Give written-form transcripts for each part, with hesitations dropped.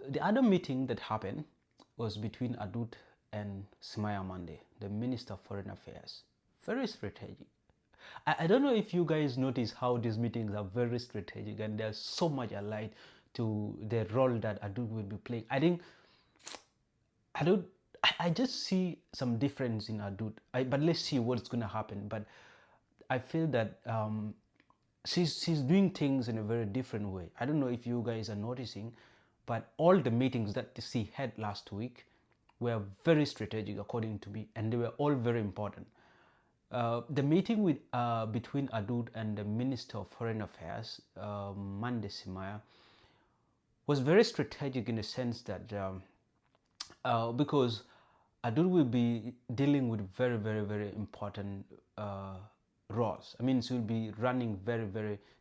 The other meeting that happened was between Adut and Semaya Monday, the Minister of Foreign Affairs. Very strategic. I don't know if you guys notice how these meetings are very strategic and there's so much allied to the role that Adut will be playing. I think Adut, I just see some difference in Adut. But let's see what's going to happen. But I feel that she's doing things in a very different way. I don't know if you guys are noticing, but all the meetings that she had last week were very strategic according to me, and they were all very important. The meeting between Adut and the Minister of Foreign Affairs, Monday Semaya, was very strategic in the sense that because Adut will be dealing with very, very, very important roles. I mean, she will be running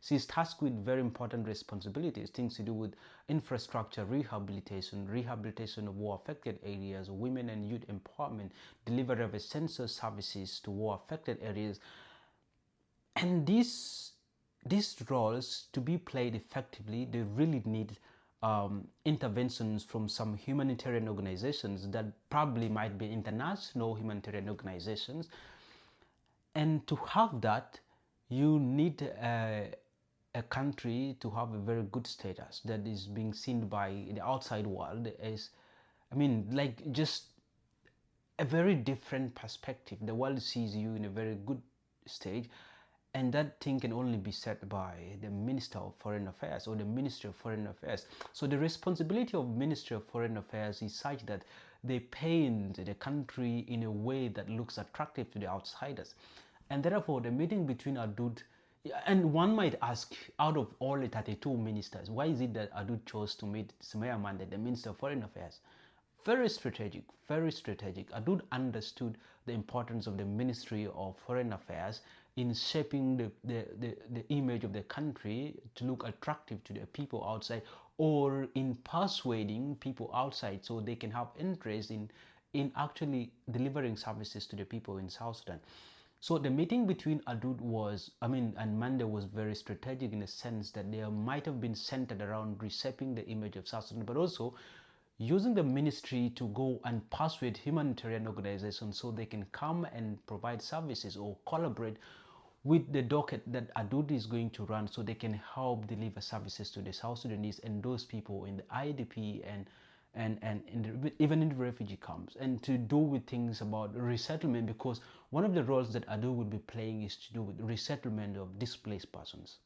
she's tasked with very important responsibilities, things to do with infrastructure, rehabilitation of war-affected areas, women and youth empowerment, delivery of essential services to war-affected areas. And these roles, to be played effectively, they really need interventions from some humanitarian organizations that probably might be international humanitarian organizations. And to have that, you need a country to have a very good status that is being seen by the outside world as, I mean, like just a very different perspective. The world sees you in a very good stage, and that thing can only be set by the Minister of Foreign Affairs or the Ministry of Foreign Affairs. So the responsibility of Ministry of Foreign Affairs is such that they paint the country in a way that looks attractive to the outsiders. And therefore, the meeting between Adut, and one might ask, out of all the 32 ministers, why is it that Adut chose to meet Semaya Mande, the Minister of Foreign Affairs? Very strategic, very strategic. Adut understood the importance of the Ministry of Foreign Affairs in shaping the image of the country to look attractive to the people outside, or in persuading people outside so they can have interest in actually delivering services to the people in South Sudan. So the meeting between Adut and Mande was very strategic in the sense that they might have been centered around reshaping the image of South Sudan, but also using the ministry to go and persuade humanitarian organizations so they can come and provide services or collaborate with the docket that Adut is going to run so they can help deliver services to the South Sudanese and those people in the IDP and even in the refugee camps, and to do with things about resettlement, because one of the roles that Adut will be playing is to do with resettlement of displaced persons.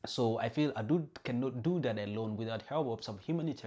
So I feel Adut cannot do that alone without help of some humanitarian